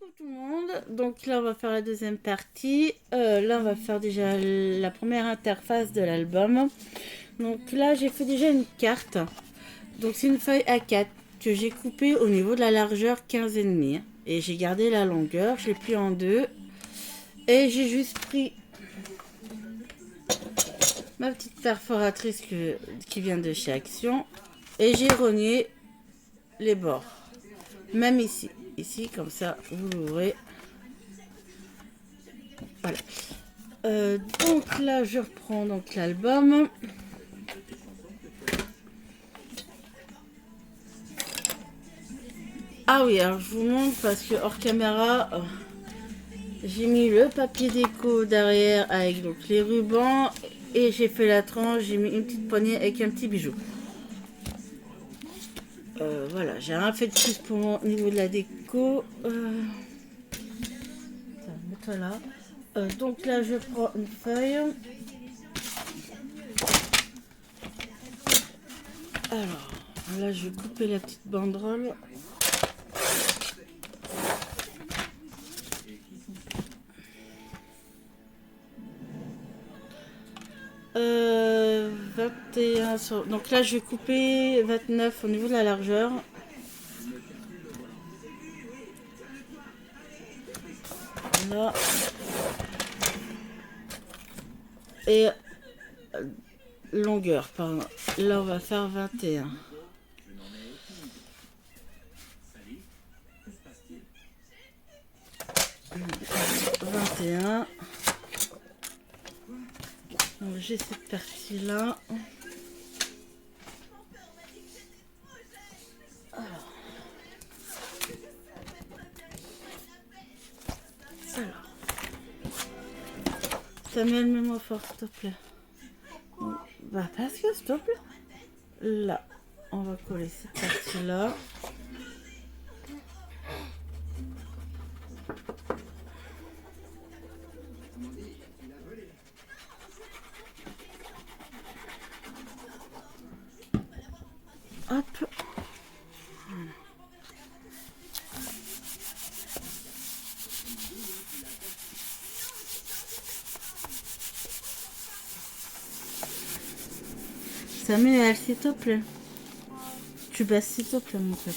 Coucou tout le monde, donc là on va faire la deuxième partie. Là on va faire déjà la première interface de l'album. Donc là j'ai fait déjà une carte. Donc c'est une feuille A4 que j'ai coupée au niveau de la largeur 15,5. Et j'ai gardé la longueur, je l'ai pliée en deux. Et j'ai juste pris ma petite perforatrice qui vient de chez Action. Et j'ai rogné les bords. Même ici. Ici comme ça vous l'ouvrez. Voilà. Donc là, je reprends donc l'album. Ah oui, alors je vous montre parce que hors caméra, j'ai mis le papier déco derrière avec donc les rubans et j'ai fait la tranche. J'ai mis une petite poignée avec un petit bijou. Voilà, j'ai rien fait de plus pour mon niveau de la déco. Mets-toi là. Donc là, je prends une feuille. Alors, là, je vais couper la petite banderole. Euh, 21 sur... Donc là, je vais couper 29 au niveau de la largeur. Là. Et longueur, pardon. Là, on va faire 21. Donc, j'ai cette partie-là. Alors. Samuel, mets-moi fort, s'il te plaît. Bah, parce que, s'il te plaît. Là, on va coller cette partie-là. Hop. Samuel, s'il te plaît. Tu baisses, s'il te plaît, mon père.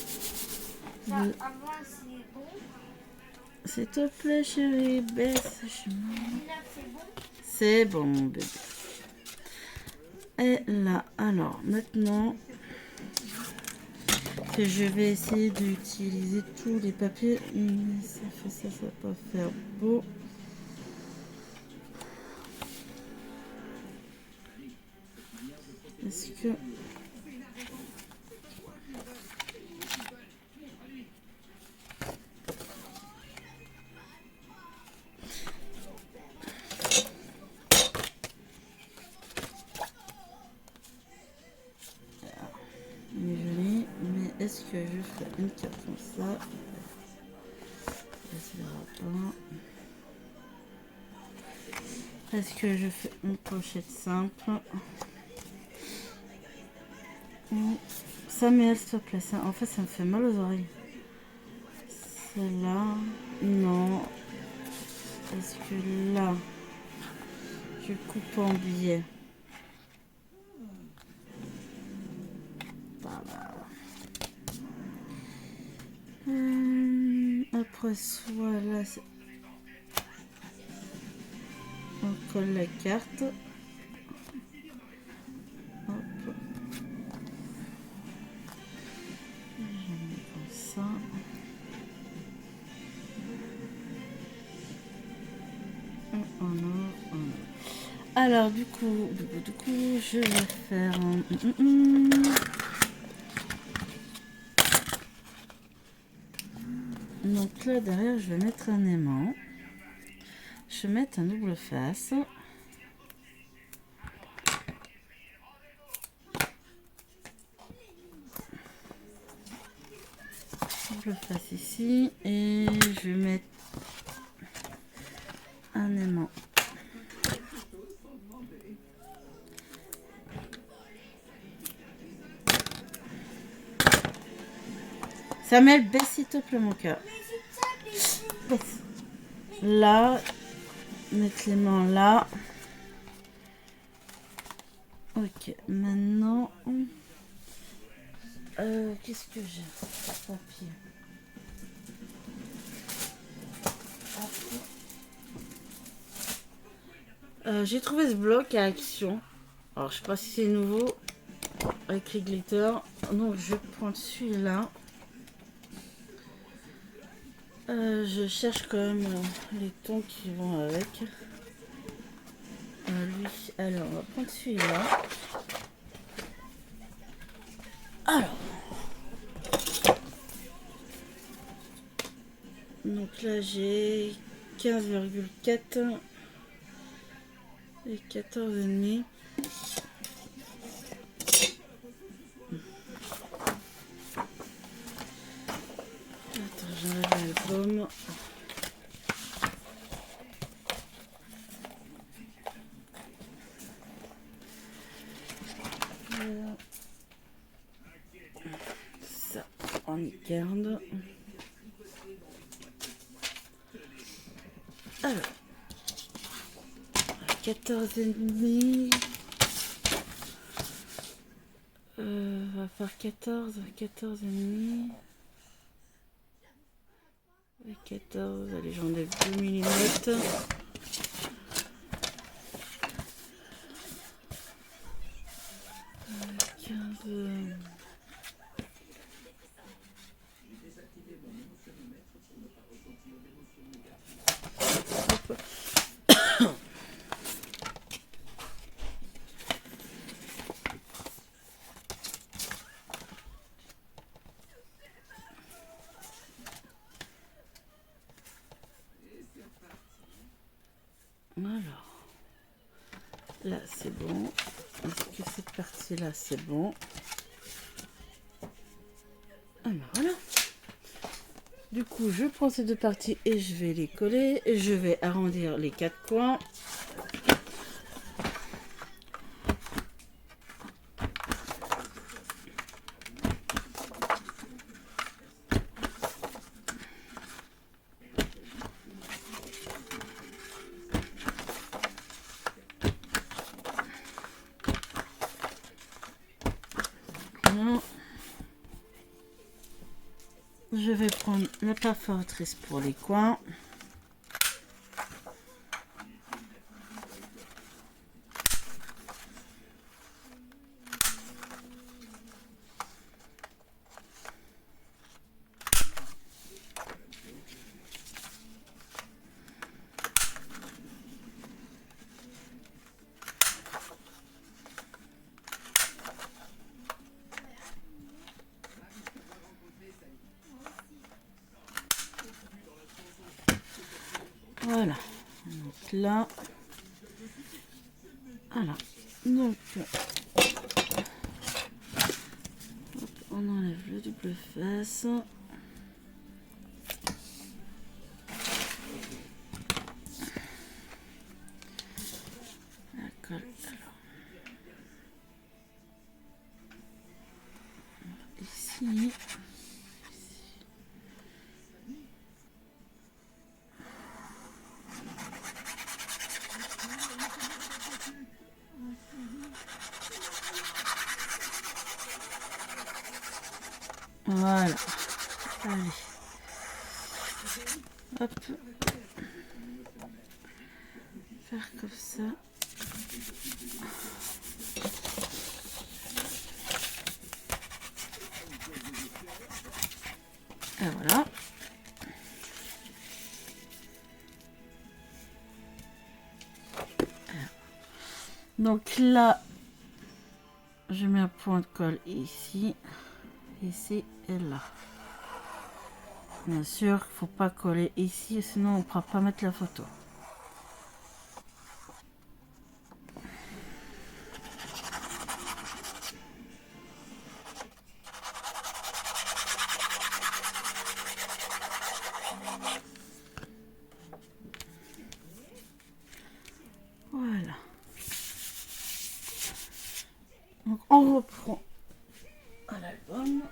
S'il te plaît, chérie, baisse. C'est bon, mon bébé. Et là, alors, maintenant, que je vais essayer d'utiliser tous les papiers. Mais ça fait ça va pas faire beau. Est-ce que... Joli, mais est-ce que je ferai une carte comme ça? Ça se verra pas. Est-ce que je fais une pochette simple? Samuel, s'il te plaît, ça, en fait ça me fait mal aux oreilles. Celle-là, non. Est-ce que là, je coupe en billets? Après soit là, on colle la carte. Hop. Je mets comme ça. Alors du coup, je vais faire donc là derrière, je vais mettre un aimant. Je vais mettre un double face. Double face ici et je vais mettre un aimant. Samuel, baisse s'il te plaît mon cœur. là, mettre les mains là. Ok, maintenant, qu'est-ce que j'ai? Papier. J'ai trouvé ce bloc à Action. Alors, je sais pas si c'est nouveau avec les glitter. Donc, je vais prendre celui-là. Je cherche quand même les tons qui vont avec. Lui, alors, on va prendre celui-là. Alors. Donc là, j'ai 15,4 et 14,5. Attends, j'enlève l'album. Ça, on y garde. Alors, 14,5. On va faire 14 14,5. 14, allez, j'enlève 2 mm. 15. Alors, là c'est bon. Est-ce que cette partie-là c'est bon? Ah ben voilà. Du coup, je prends ces deux parties et je vais les coller. Et je vais arrondir les 4 coins. Je vais prendre la perforatrice pour les coins. Voilà. Donc là. Voilà. Donc on enlève le double face. La colle. Alors. Ici. Voilà. Allez. Hop. Faire comme ça. Et voilà. Donc là, je mets un point de colle ici, ici et là. Bien sûr, il ne faut pas coller ici, sinon on ne pourra pas mettre la photo. Voilà. Donc on reprend à l'album.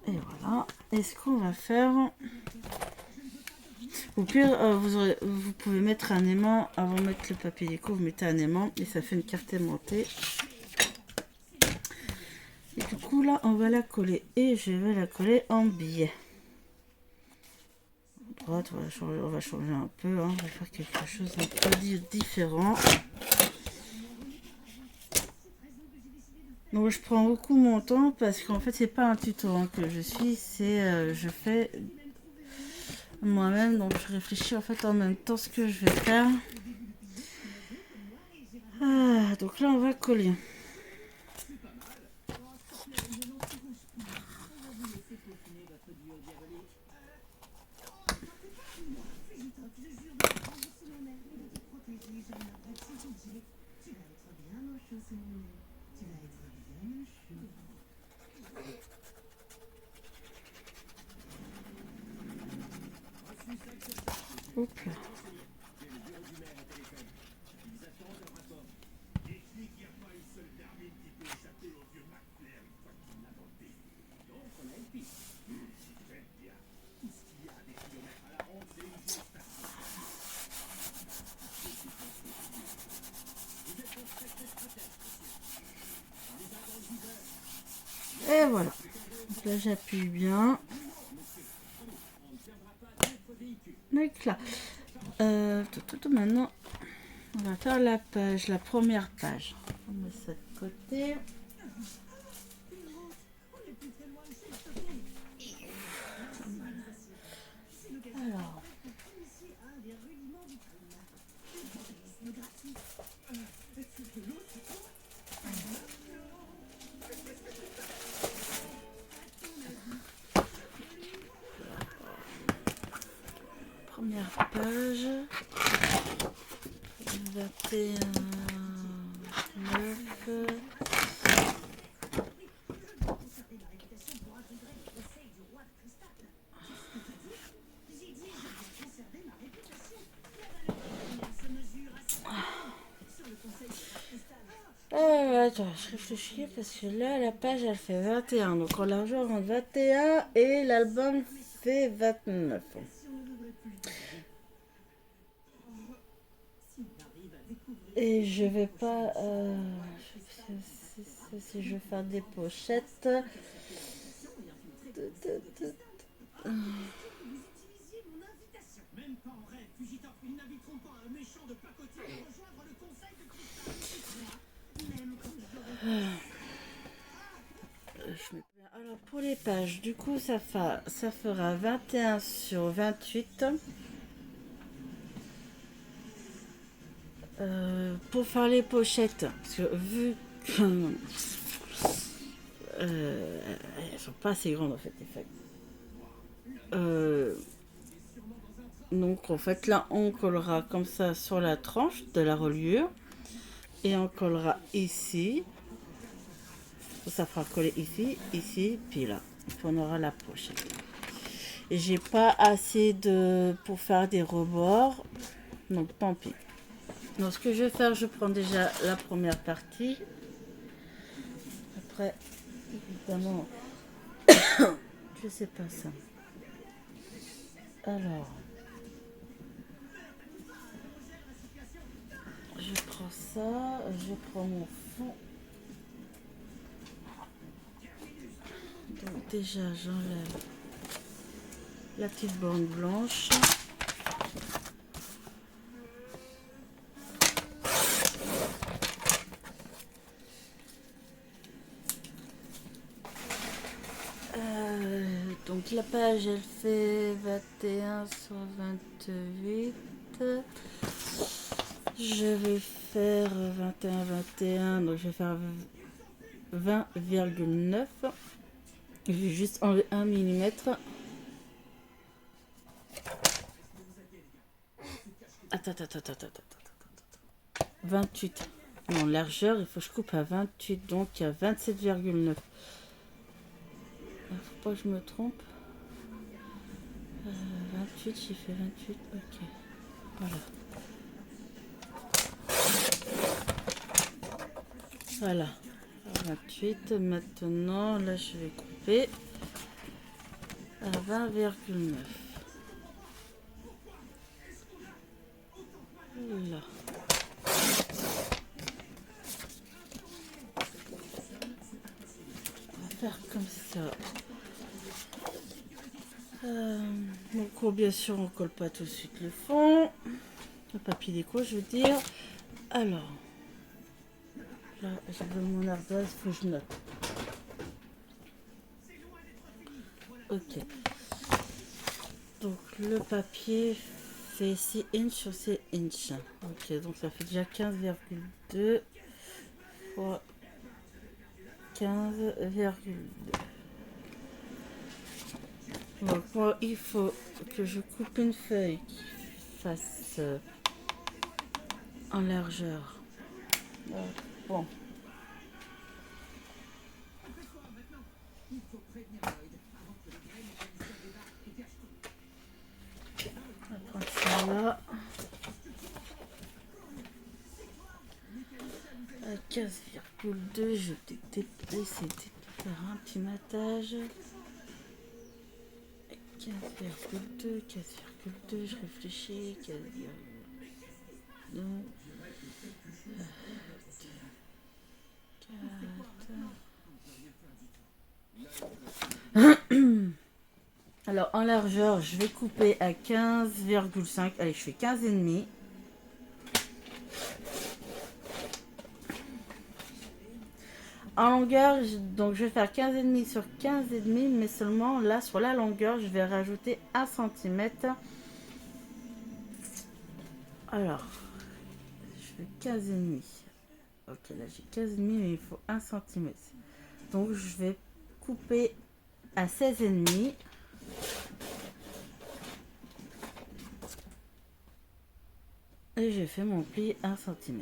Et voilà. Et ce qu'on va faire, au pire, vous pouvez mettre un aimant avant de mettre le papier déco. Vous mettez un aimant et ça fait une carte aimantée. Et du coup, là, on va la coller et je vais la coller en biais. Droite, on va changer un peu. Hein, on va faire quelque chose d'un peu différent. Donc, je prends beaucoup mon temps parce qu'en fait, c'est pas un tuto hein, que je suis, c'est je fais moi-même, donc je réfléchis en fait en même temps ce que je vais faire. Donc là on va coller. Hop là. Et voilà. Donc là j'appuie bien. Donc là. Maintenant, on va faire la page, la première page. On met ça de côté. Alors. Première page. 21, 9. Attends, je réfléchis parce que là, la page, elle fait 21. Donc, en largeur, en 21 et l'album fait 29. Et je vais pas... si je veux faire des pochettes... Alors pour les pages, du coup ça fera 21 sur 28. Pour faire les pochettes, parce que vu que elles sont pas assez grandes en fait les feuilles. Donc en fait là on collera comme ça sur la tranche de la reliure et on collera ici. Ça fera coller ici, ici, puis là. Puis on aura la pochette. Et j'ai pas assez pour faire des rebords. Donc tant pis. Donc ce que je vais faire, je prends déjà la première partie. Après, évidemment, je sais pas ça. Alors, je prends ça, je prends mon fond. Donc déjà, j'enlève la petite bande blanche. Donc la page elle fait 21 sur 28. Je vais faire 21, donc je vais faire 20,9. Je vais juste enlever 1 mm. Attends. 28. Non, largeur, il faut que je coupe à 28, donc il y a 27,9. Faut pas que je me trompe. 28, j'ai fait 28, ok. Voilà. 28, maintenant, là je vais couper. à 20,9. Là. On va faire comme ça. Donc bien sûr on colle pas tout de suite le fond, le papier déco je veux dire. Alors là j'avais mon ardoise, faut que je note. Ok, donc le papier fait 6 inches sur 6 inches. Ok, donc ça fait déjà 15,2 fois 15,2. Donc moi il faut que je coupe une feuille qui fasse en largeur. Bon. On va prendre ça là. À 15,2, je vais peut-être essayer de faire un petit matage. 15,2, 15,2, je réfléchis. 15,2. Alors en largeur, je vais couper à 15,5. Allez, je fais 15,5. En longueur, donc je vais faire 15,5 sur 15,5, mais seulement là sur la longueur, je vais rajouter 1 cm. Alors, je fais 15,5. Ok, là j'ai 15,5, mais il faut 1 cm. Donc je vais couper à 16,5. Et je fais mon pli 1 cm.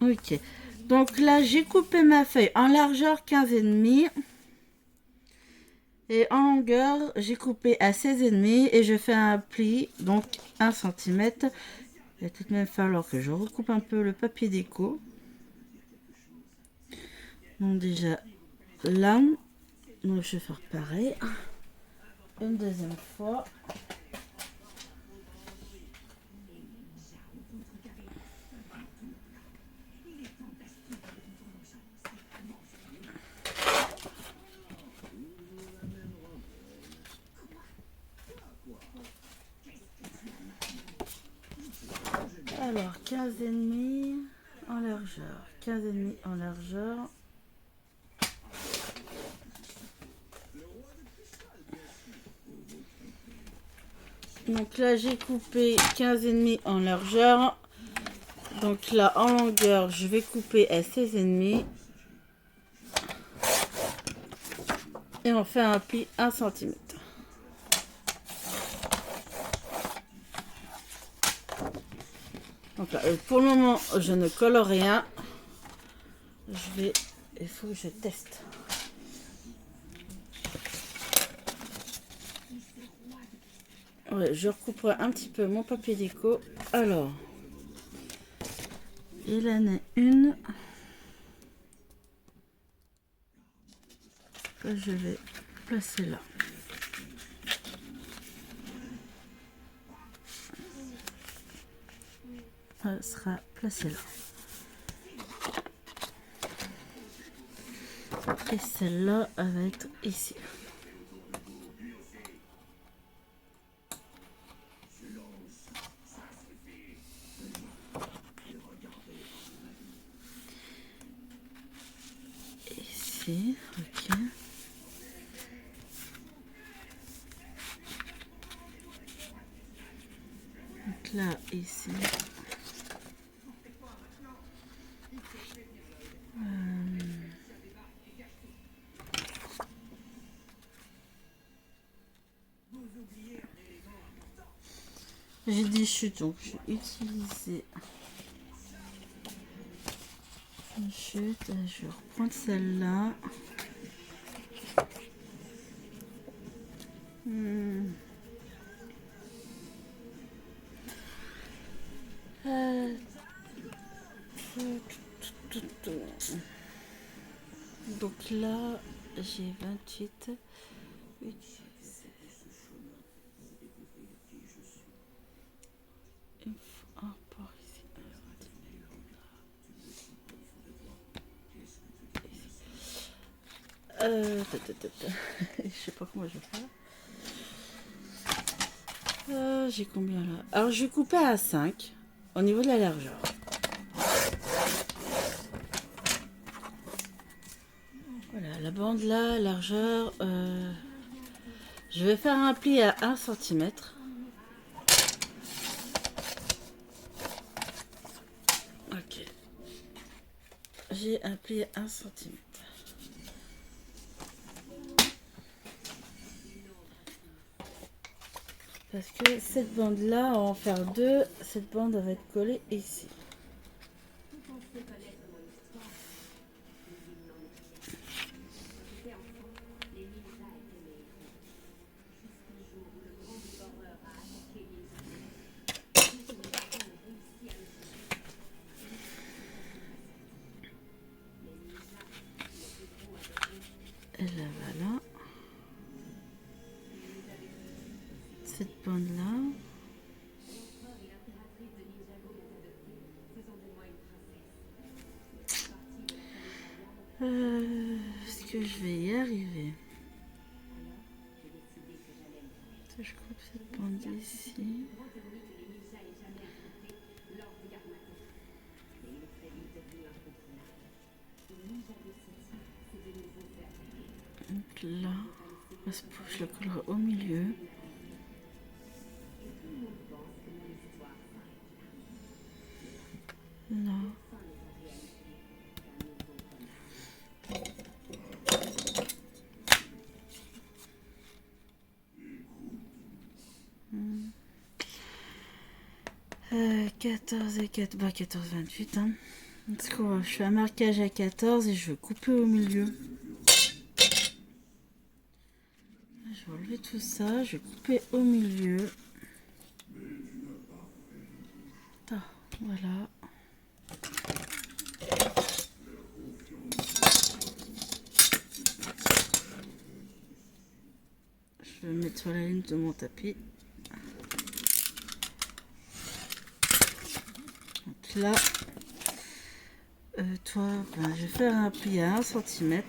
Ok, donc là j'ai coupé ma feuille en largeur 15,5 et en longueur j'ai coupé à 16,5 et je fais un pli donc 1 cm. Il va tout de même falloir que je recoupe un peu le papier déco. Donc déjà là, donc je vais faire pareil une deuxième fois. Alors 15,5 en largeur, 15,5 en largeur. Donc là j'ai coupé 15,5 en largeur. Donc là en longueur je vais couper à 16,5 et on fait un pli 1 cm. Donc là, pour le moment je ne colle rien. Il faut que je teste. Ouais, je recouperai un petit peu mon papier déco. Alors, il en a une que je vais placer là. Elle sera placée là. Et celle-là, elle va être ici. Ici, ok. Donc là, ici. J'ai dit chute, donc j'ai utilisé une chute. Je vais reprendre celle-là. Donc là, j'ai 28. 8, 16. Il faut un port ici. Je sais pas comment je vais faire. J'ai combien là? Alors je vais couper à 5 au niveau de la largeur. Voilà, la bande là, largeur. Je vais faire un pli à 1 cm. Ok. J'ai un pli à 1 cm. Parce que cette bande là, on va en faire 2. Cette bande va être collée ici. Et là, voilà. Cette bande là. Est-ce que je vais y arriver? Je coupe cette bande ici. Donc là, je le collerai au milieu. Là. Hmm. 14 et 4, bah 14, 28. Hein. Parce que je fais un marquage à 14 et je vais couper au milieu. Je vais enlever tout ça, je vais couper au milieu. Ah, voilà. Je vais me mettre sur la ligne de mon tapis. Donc là, toi, ben, je vais faire un pli à 1 cm.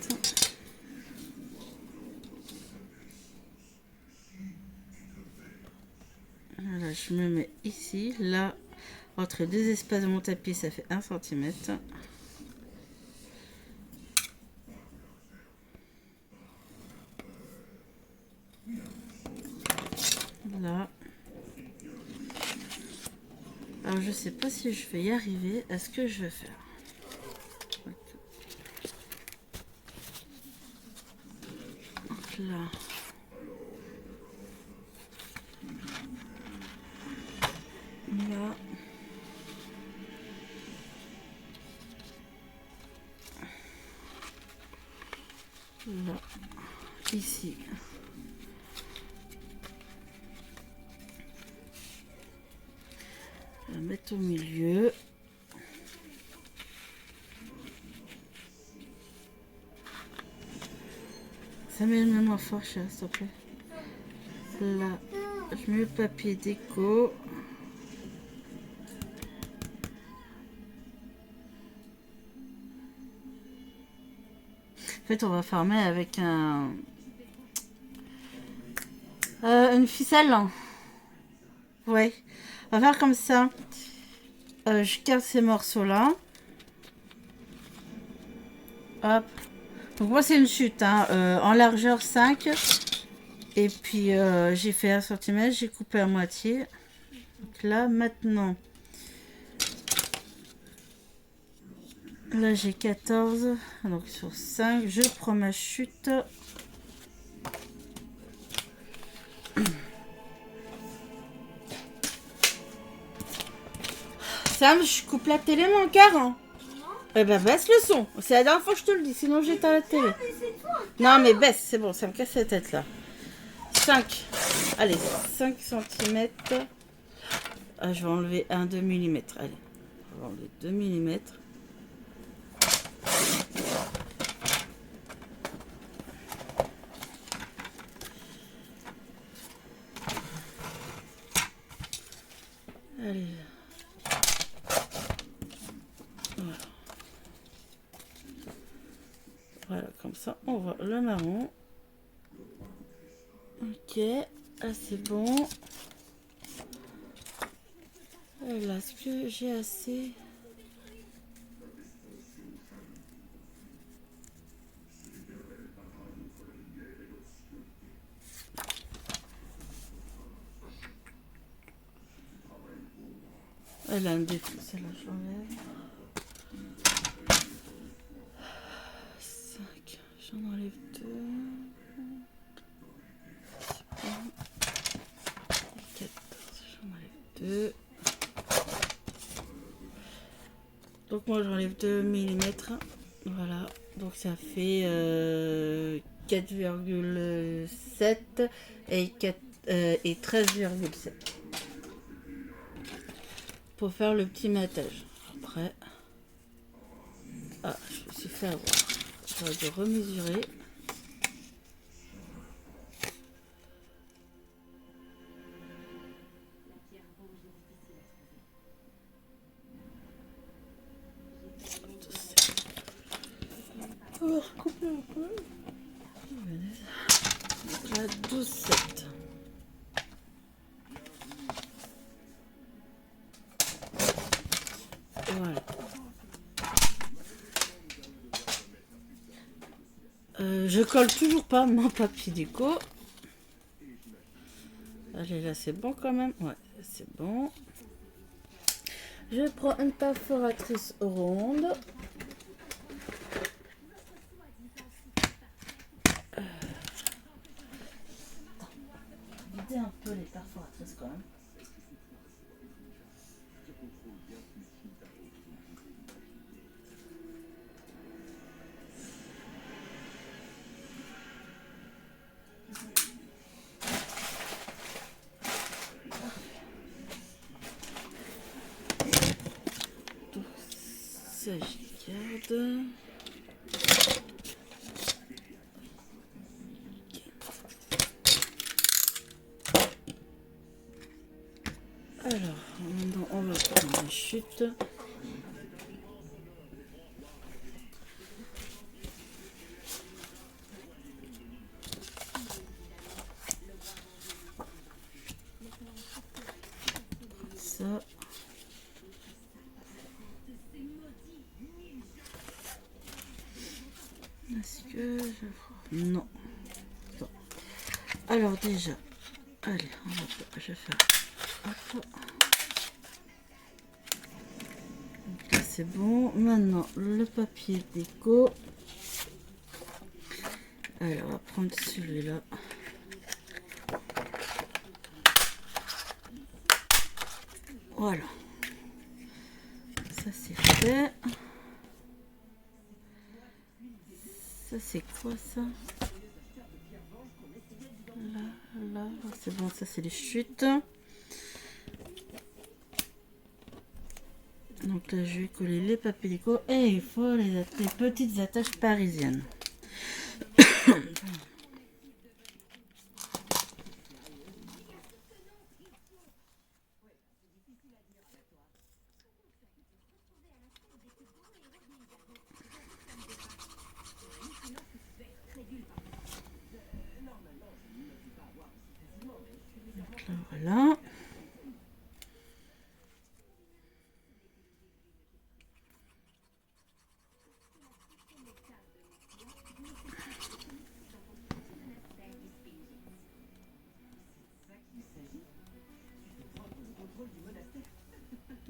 Voilà, je me mets ici. Là, entre deux espaces de mon tapis, ça fait 1 cm. Là. Alors, je sais pas si je vais y arriver à ce que je veux faire. Donc là. Là. Là. Ici. Je vais la mettre au milieu. Ça met le même fort, s'il te plaît. Là, je mets le papier déco. En fait, on va former avec une ficelle. Ouais, on va faire comme ça. Je garde ces morceaux-là. Hop. Donc moi, c'est une chute, hein, en largeur 5. Et puis, j'ai fait 1 cm, j'ai coupé à moitié. Donc là, maintenant... Là, j'ai 14. Donc, sur 5, je prends ma chute. Sam, je coupe la télé, mon cœur. Hein. Eh ben, baisse le son. C'est la dernière fois que je te le dis, sinon j'éteins la télé. Non, mais baisse, c'est bon, ça me casse la tête là. 5. Allez, 5 centimètres. Ah, je vais enlever un 2 mm. Allez, on va enlever 2 mm. Allez. Voilà. Voilà, comme ça, on voit le marron. Ok, là c'est bon. Et là, est-ce que j'ai assez? Elle a un défaut, celle-là, je l'enlève. 5, j'en enlève 2. 14, j'en enlève 2. Donc moi j'enlève 2 mm. Voilà, donc ça fait 4,7 et 13,7 pour faire le petit matage. Après, je me suis fait avoir. J'aurais dû remesurer. On va recouper un peu. Là, 12,7. Voilà. Je colle toujours pas mon papier déco. Allez, là c'est bon quand même. Ouais, c'est bon. Je prends une perforatrice ronde. Vider un peu les perforatrices quand même. Donc ça je garde. Alors, maintenant on va prendre la chute. Ça. Est-ce que je... Non. Bon. Alors déjà, allez, je vais faire... Hop. Donc là c'est bon. Maintenant, le papier déco. Alors, on va prendre celui-là. Voilà. Ça c'est fait. Ça c'est quoi ça? Là, c'est bon, ça c'est les chutes. Donc là je vais coller les papiers déco et il faut les petites attaches parisiennes. Donc là, voilà.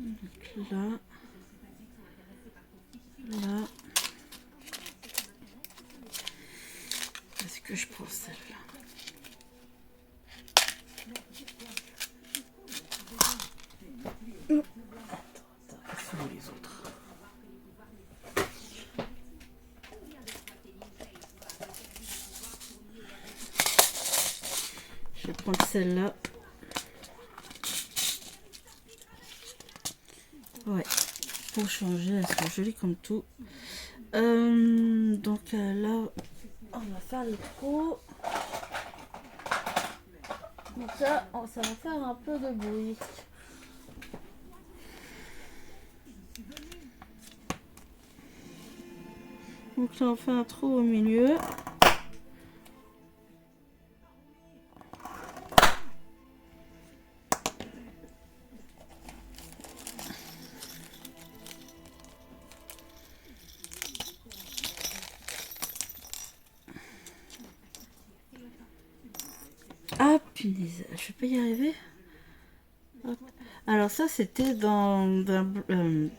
Donc là, là. Est-ce que je prends celle-là? prendre celle-là. Ouais, pour changer, elle sera jolie comme tout. Donc là, on va faire les trous. Donc ça, ça va faire un peu de bruit. Donc là, on fait un trou au milieu. Ah punaise, je vais pas y arriver. Hop. Alors ça c'était dans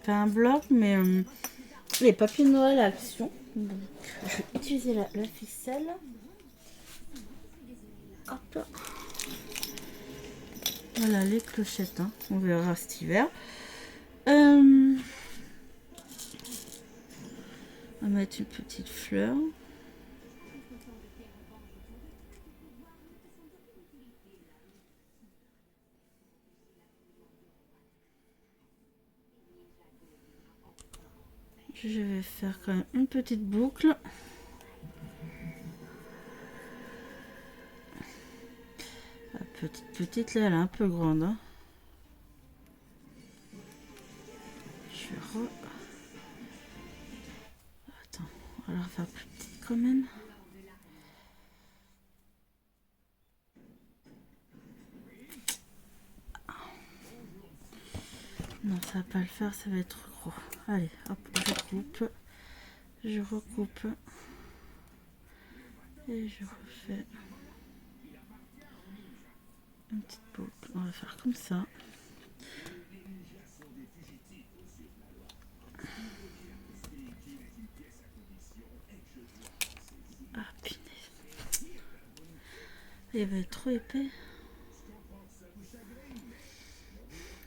pas un bloc mais les papiers de Noël à action. Donc je vais utiliser la ficelle. Hop. Voilà les clochettes, hein. On verra cet hiver. On va mettre une petite fleur. Je vais faire quand même une petite boucle. La petite là, elle est un peu grande. Hein. Attends, on va la refaire plus petite quand même. Non, ça va pas le faire, ça va être gros. Allez, hop, je recoupe. Et je refais une petite boucle. On va faire comme ça. Ah, punaise. Il va être trop épais.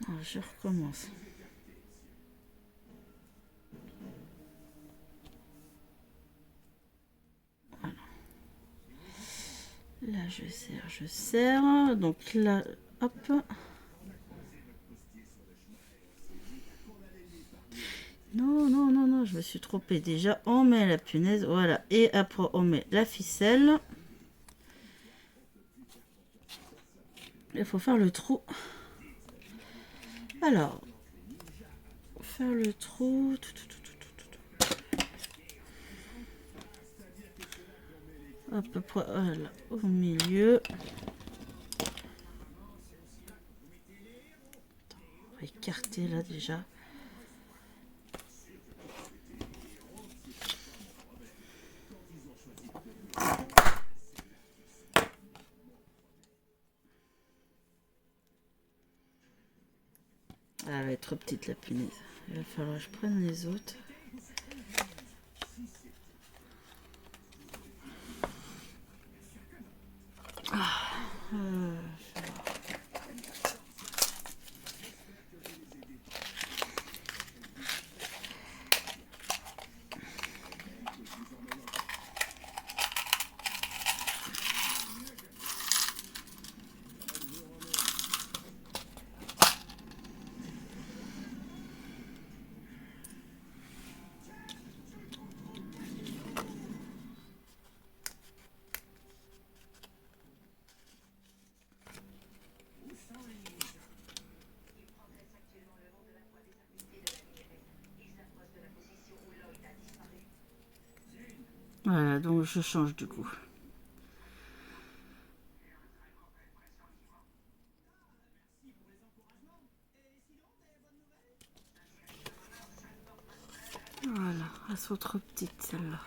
Alors, je recommence. Voilà. Là, je serre. Donc là, hop. Non, je me suis trompée. Déjà, on met la punaise, voilà. Et après, on met la ficelle. Il faut faire le trou. Alors, faire le trou. À peu près, voilà, au milieu. On va écarter là déjà. Elle va être trop petite la punaise. Il va falloir que je prenne les autres. Voilà, donc je change du coup. Voilà, elles sont trop petites celles-là.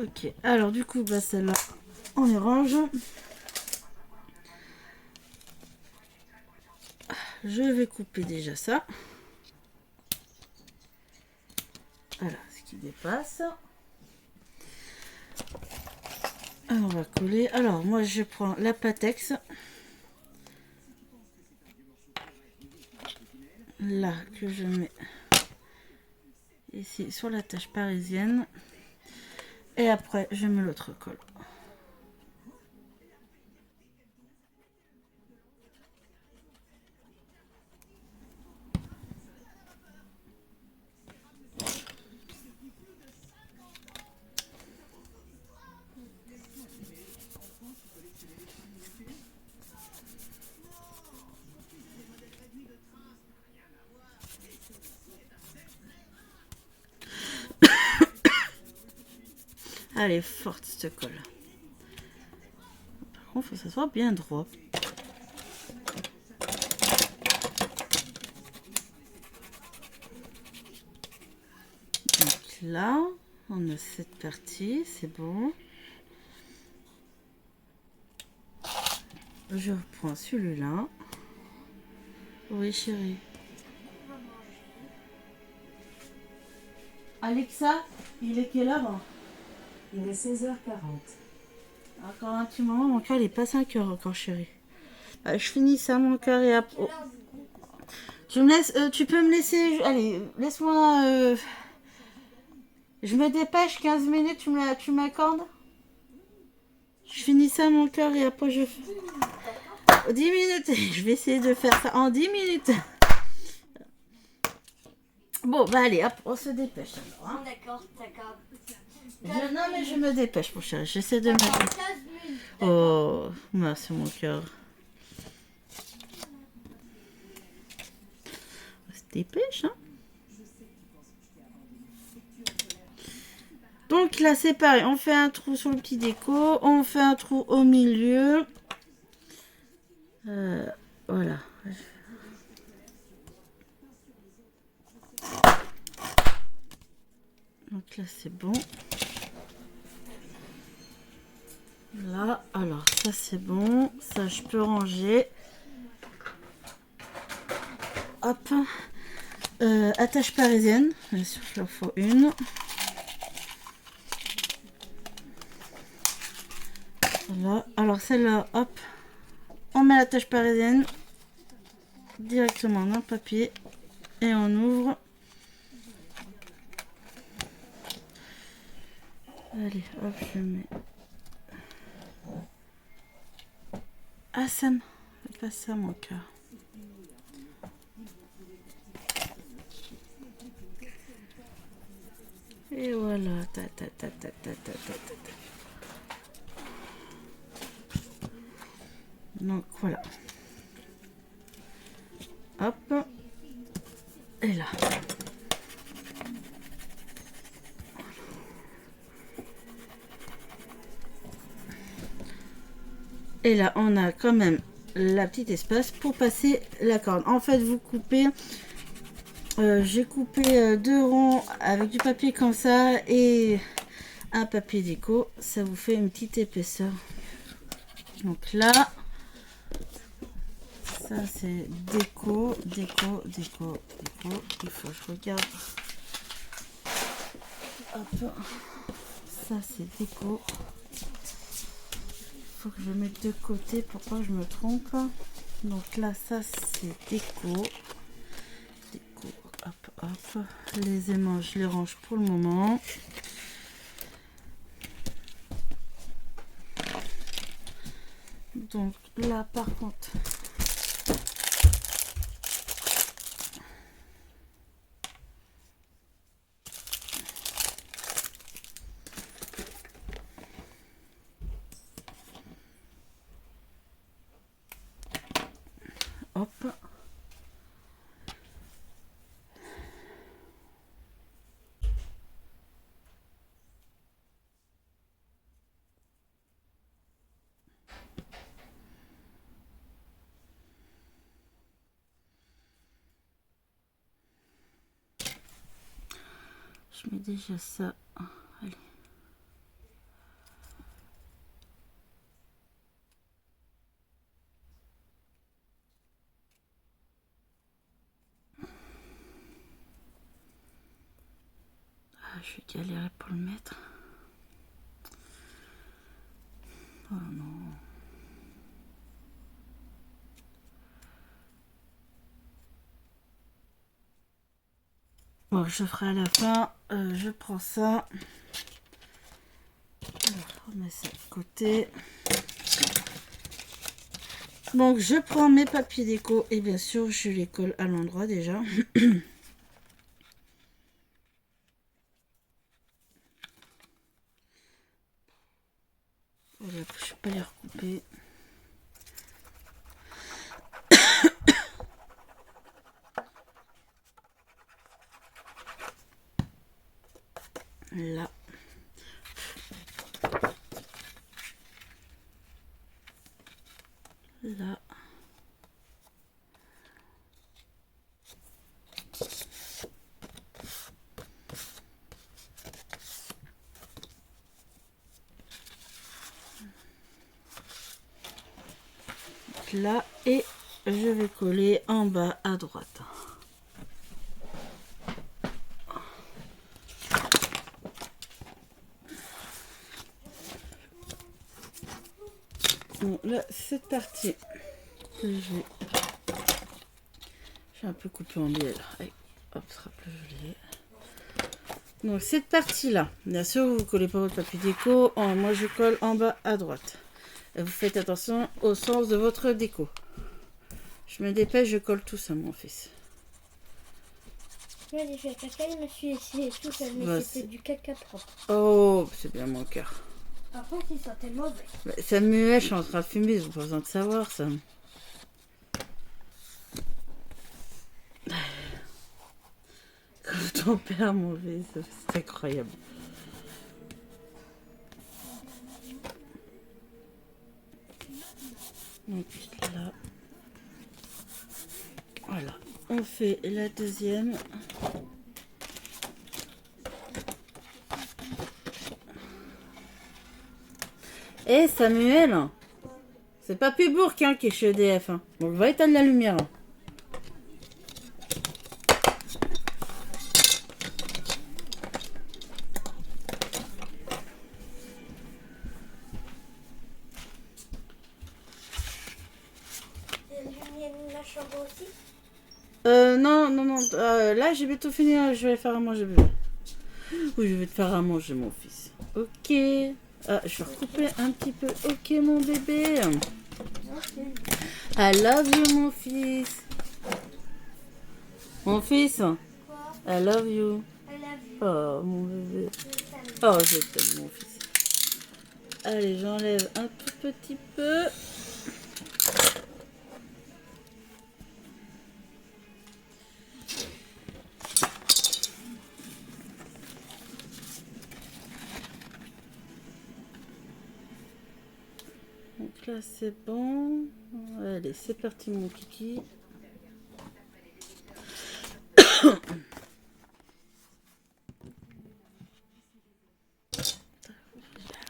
Ok, alors du coup, bah celle-là, on les range. Je vais couper déjà ça. Voilà, ce qui dépasse. Alors, on va coller. Alors, moi, je prends la Patex. Là, que je mets ici sur la tâche parisienne. Et après, je mets l'autre colle. Elle est forte cette colle. Par contre, il faut que ça soit bien droit. Donc là, on a cette partie, c'est bon. Je reprends celui-là. Oui, chérie. Alexa, il est quelle heure? Il est 16h40. Encore un petit moment, mon cœur il est pas 5 heures encore, chérie. Je finis ça, mon cœur, et après. Oh. Je me laisse. Tu peux me laisser. Allez, laisse-moi. Je me dépêche, 15 minutes, tu m'accordes? Je finis ça, mon cœur, et après je. 10 minutes. Je vais essayer de faire ça en 10 minutes. Bon, bah allez, hop, on se dépêche alors. Hein. D'accord. Non, mais je me dépêche, mon chéri. J'essaie de me. Oh, merci, mon cœur. On se dépêche, hein. Donc là, c'est pareil. On fait un trou sur le petit déco. On fait un trou au milieu. Voilà. Donc là, c'est bon. Là, alors ça, c'est bon. Ça, je peux ranger. Hop. Attache parisienne. Bien sûr, il en faut une. Voilà. Alors celle-là, hop. On met l'attache parisienne directement dans le papier. Et on ouvre. Allez, hop, je mets. Ah, ça me... C'est pas ça, mon cœur. Et voilà. Ta, ta, ta, ta, ta, ta, ta, ta. Donc, voilà. Hop. Et là. Et là, on a quand même la petite espace pour passer la corde. En fait, vous coupez... j'ai coupé 2 ronds avec du papier comme ça et un papier déco. Ça vous fait une petite épaisseur. Donc là, ça c'est déco. Il faut que je regarde. Hop. Ça c'est déco. Il faut que je mette de côté pour pas que je me trompe. Donc là, ça c'est déco. Hop. Les aimants, je les range pour le moment. Donc là, par contre, hop. Je mets déjà ça. Allez. Ah, je vais galérer pour le mettre. Oh non. Bon, je ferai à la fin. Je prends ça. Alors, on met ça de côté. Donc, je prends mes papiers déco et bien sûr, je les colle à l'endroit déjà. Voilà, je ne vais pas les recouper. Là. là. Là, et je vais coller en bas à droite. Bon, là, cette partie que j'ai un peu coupé en biais là. Allez, hop, ce sera plus joli. Donc cette partie là, bien sûr vous ne collez pas votre papier déco. Moi je colle en bas à droite. Et vous faites attention au sens de votre déco. Je me dépêche, je colle tout ça mon fils. Moi j'ai fait caca, je me suis essayé tout seul, mais Bah, c'était du caca propre. Oh, c'est bien mon cœur. Par contre il sentait mauvais. Bah, ça muet, je suis en train de fumer, ils n'ont pas besoin de savoir ça. Comme ton père mon fils, c'est incroyable. Donc là, voilà, on fait la deuxième. Eh Samuel, c'est pas Pubourg hein, qui est chez EDF. Hein. Donc va éteindre la lumière. Hein. La chambre aussi. Non. Là, j'ai bientôt fini. Je vais faire à manger, bébé. Oui, je vais te faire à manger, mon fils. Ok. Ah, je vais recouper un petit peu. Ok, mon bébé. I love you, mon fils. Mon fils. Quoi? I love you. I love you. Oh, mon bébé. Je t'aime. Oh, je t'aime, mon fils. Allez, j'enlève un tout petit peu. Donc là, c'est bon. Allez, c'est parti, mon kiki.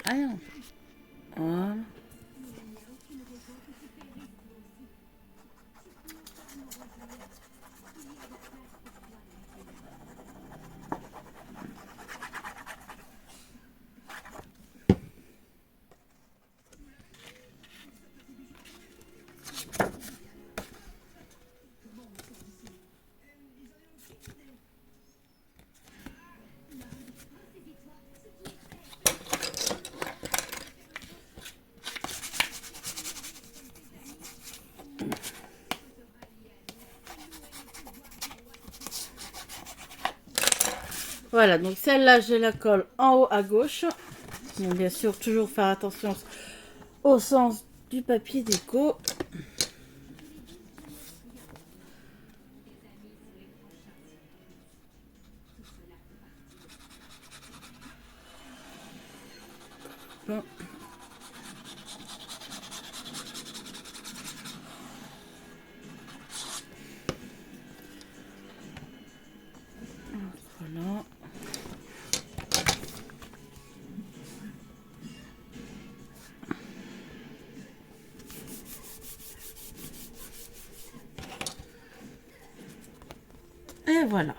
Rien. Voilà. Voilà, donc celle-là, je la colle en haut à gauche. Donc bien sûr, toujours faire attention au sens du papier déco. Bon. Voilà. Et voilà.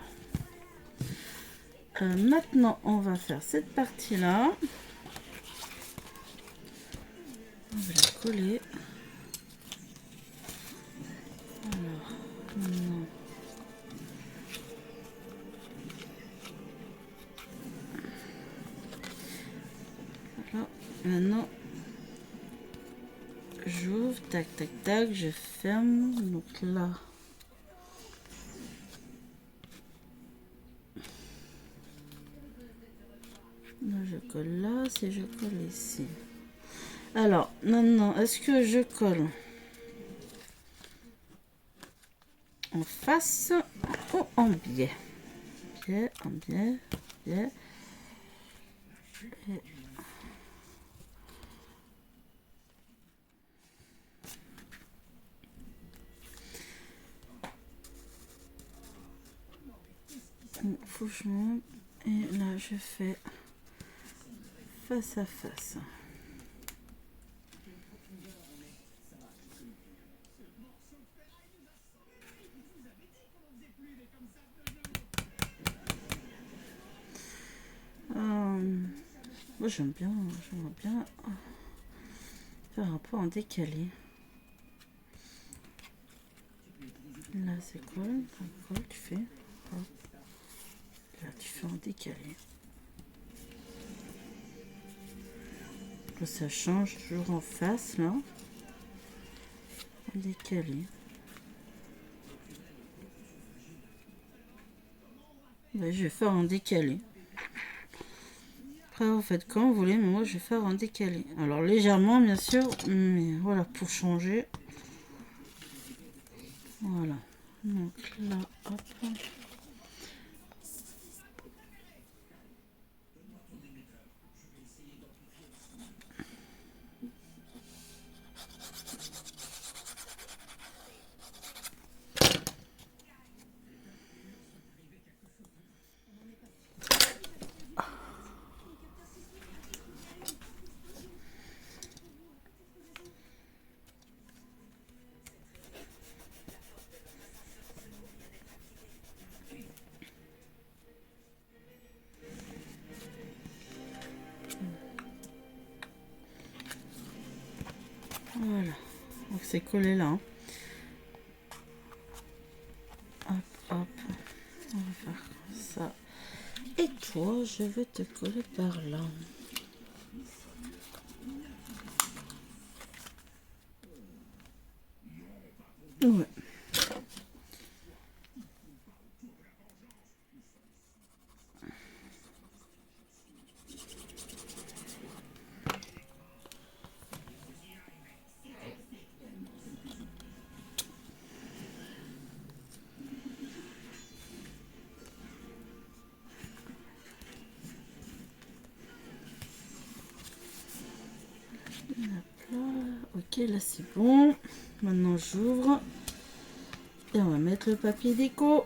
Maintenant, on va faire cette partie-là. On va la coller. Alors, non. Voilà. Maintenant, j'ouvre, tac, tac, tac, je ferme. Donc là. Là, je colle là, si je colle ici. Alors, maintenant, est-ce que je colle en face ou en biais? Biais, en biais, biais. Et... accouchement. Et là, je fais face à face. Moi, j'aimerais bien faire un peu en décalé. Là, c'est quoi? Tu fais? Hop. Là, tu fais en décalé. Là, ça change toujours en face, là. En décalé. Là, je vais faire en décalé. Après, vous faites quand vous voulez, mais moi, je vais faire en décalé. Alors, légèrement, bien sûr, mais voilà, pour changer. Voilà. Donc là, hop. Voilà, donc c'est collé là. Hein. Hop, hop, on va faire comme ça. Et toi, je vais te coller par là. Ouais. Ok, là c'est bon. Maintenant j'ouvre. Et on va mettre le papier déco.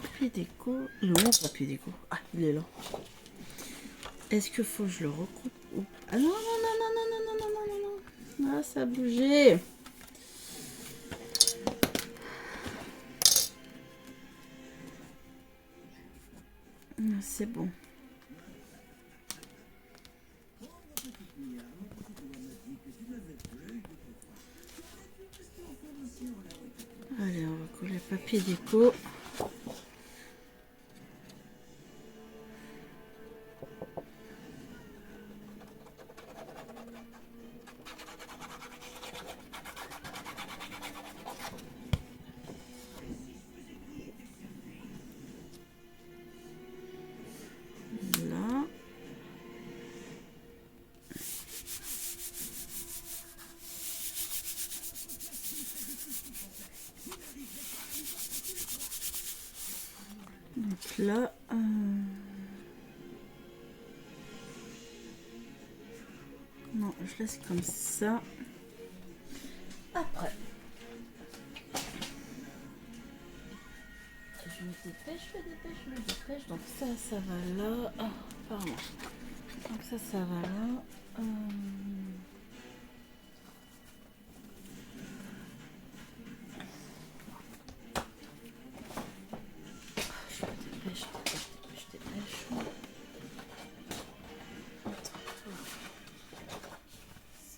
Papier déco. Il est où mon papier déco? Ah, il est là. Est-ce que faut que je le recoupe ou... Ah non, non, non, non, non, non, non, non, non, non. Ah, ça a bougé. Ah, c'est bon. Allez, on va coller le papier déco. Là. Donc là, non, je laisse comme ça. Après, je me dépêche. Donc ça va là. Ah, pardon. Donc ça va là. Je dépêche.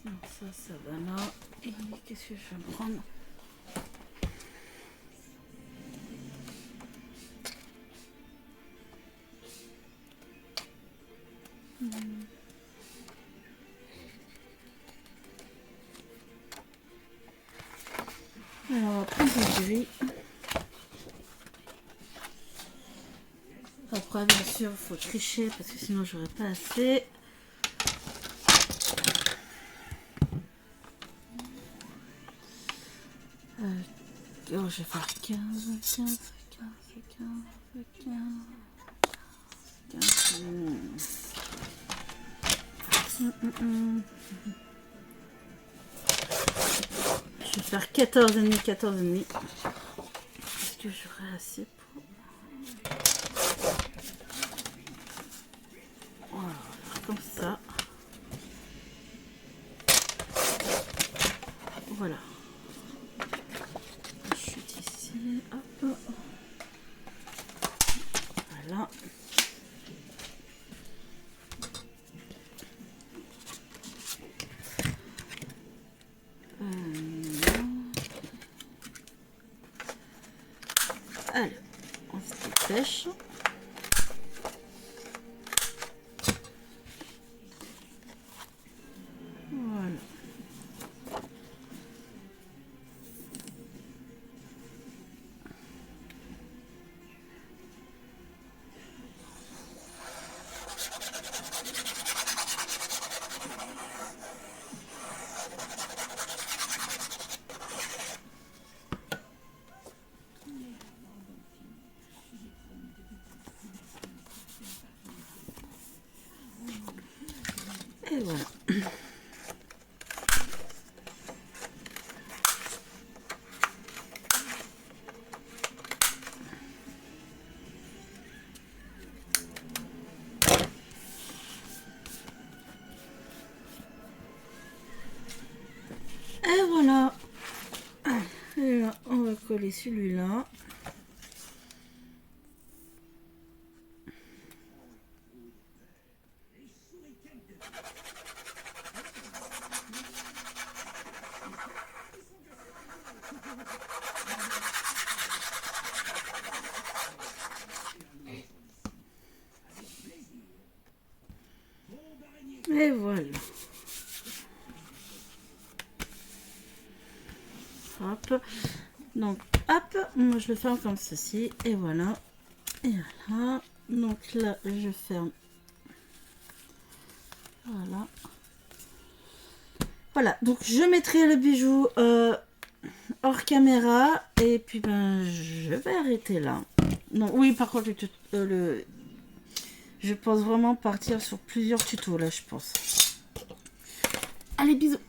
Donc ça va là. Et qu'est-ce que je vais prendre? Alors, on va prendre du gris. Après, bien sûr, il faut tricher parce que sinon, j'aurais pas assez. Oh, je vais faire 15. Je vais faire 14,5. Parce que j'aurai assez pour... Voilà, comme ça. Voilà. Je suis ici. Hop. Voilà. Allez, on se dépêche. Voilà. Et voilà. Et voilà. Et là, on va coller celui-là. Et voilà. Hop. Donc, hop, moi je le ferme comme ceci. Et voilà. Et voilà. Donc là, je ferme. Voilà. Voilà. Donc, je mettrai le bijou hors caméra. Et puis, ben, je vais arrêter là. Non, oui, par contre, je pense vraiment partir sur plusieurs tutos là, je pense. Allez, bisous.